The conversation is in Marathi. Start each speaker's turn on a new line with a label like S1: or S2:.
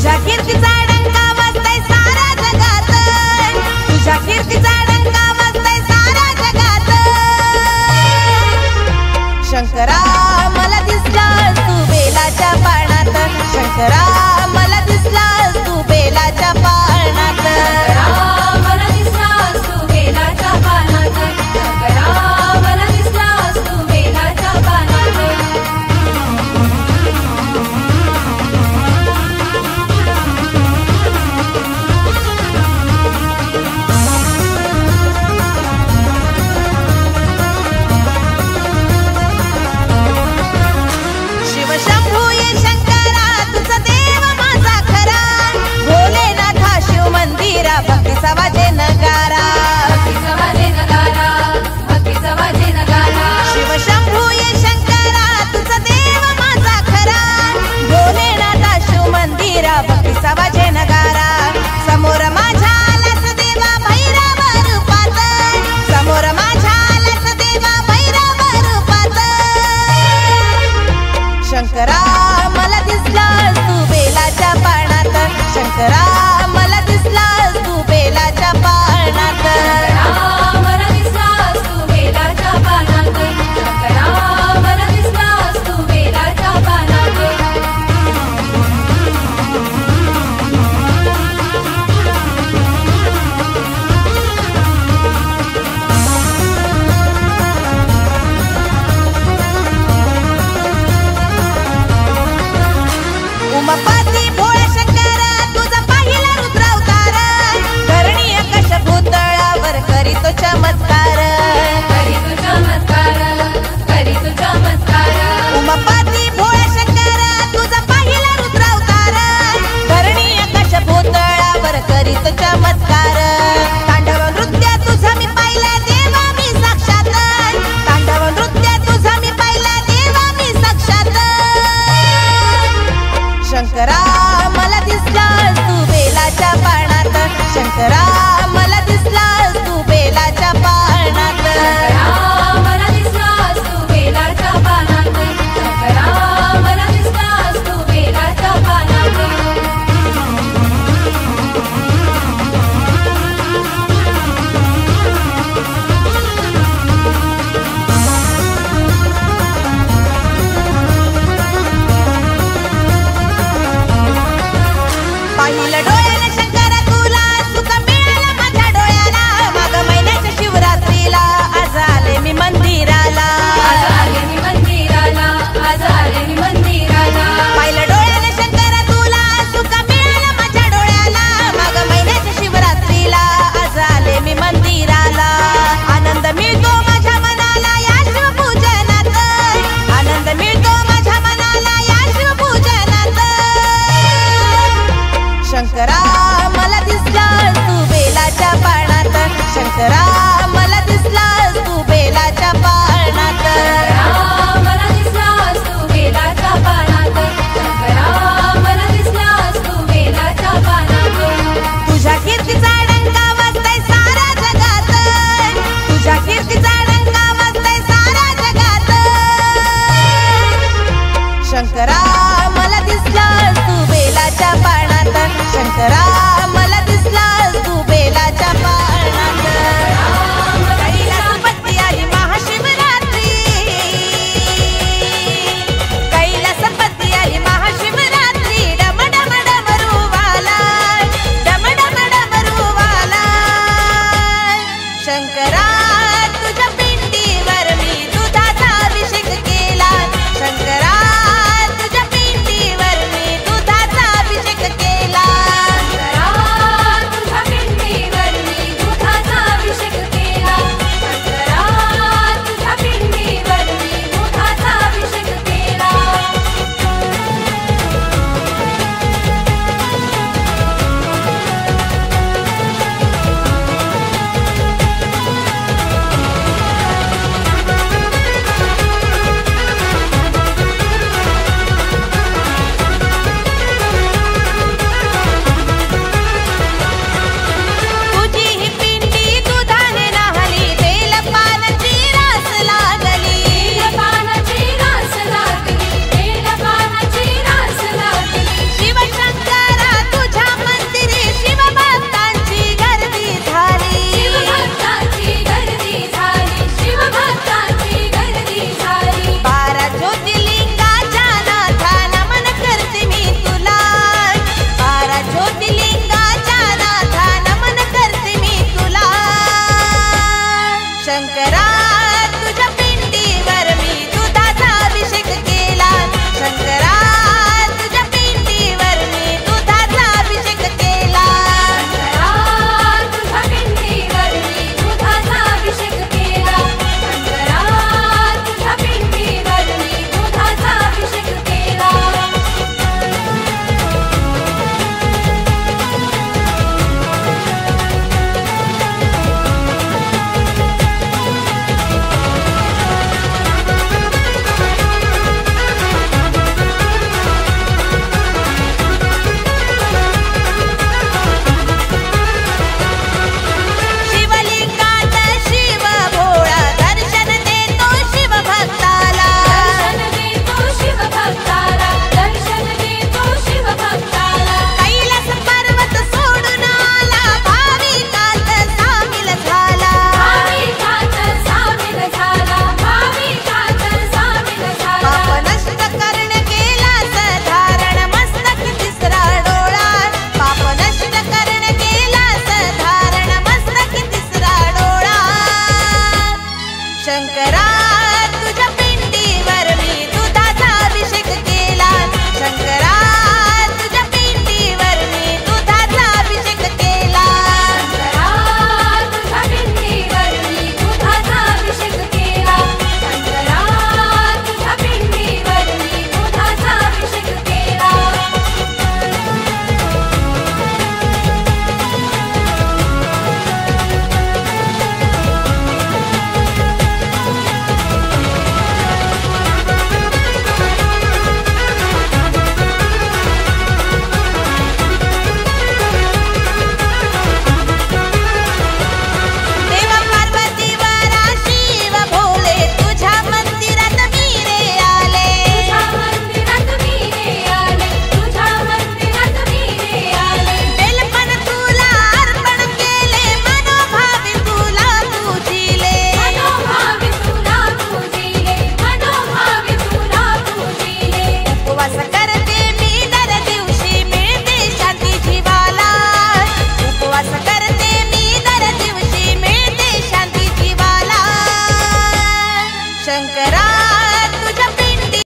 S1: तुझ्या कीर्तीचा डंका वाजतोय साऱ्या जगात, तुझ्या कीर्तीचा डंका वाजतोय साऱ्या जगात। शंकरा मला दिसलास तू बेलाच्या पानात, शंकरा मला दिसलास तू बेलाच्या पानात,
S2: मला दिसलास तू बेलाच्या पानात, शंकरा मला दिसलास तू बेलाच्या पानात।
S1: शिवशंभू ये शंकरा तुझा देव माझा खरा, भोलेनाथा शिव मंदिरा भक्तीचा वाजे नगारा,
S2: भक्तीचा वाजे नगारा, भक्तीचा वाजे नगारा।
S1: शिवशंभू ये शंकरा तुझा देव माझा खरा, भोलेनाथा शिव मंदिरा भक्तीचा वाजे नगारा। समोर माझ्या आलास देवा भैरव रूपात, समोर माझ्या आलास देवा भैरव रूपात। शंकरा मला दिसलास तू बेलाच्या पानात, शंकरा मला दिसलास तू बेलाच्या पानात,
S2: मला दिसलास तू बेलाच्या पानात, शंकरा मला दिसलास तू बेलाच्या पानात।
S1: उमापती भोळा शंकर तुझा पाहिला रुद्र अवतार, धरणी आकाश भूतळावर करीतो चमत्कार,
S2: करी तू चमत्कार, करी तू चमत्कार।
S1: उमापती भोळा शंकर तुझा पाहिला रुद्र अवतार, धरणी आकाश भूतळावर करीतो चमत्कार। तांडव नृत्य तुझं मी पाहिलं देवा मी साक्षात, तांडव नृत्य तुझं मी पाहिलं देवा मी साक्षात। शंकरा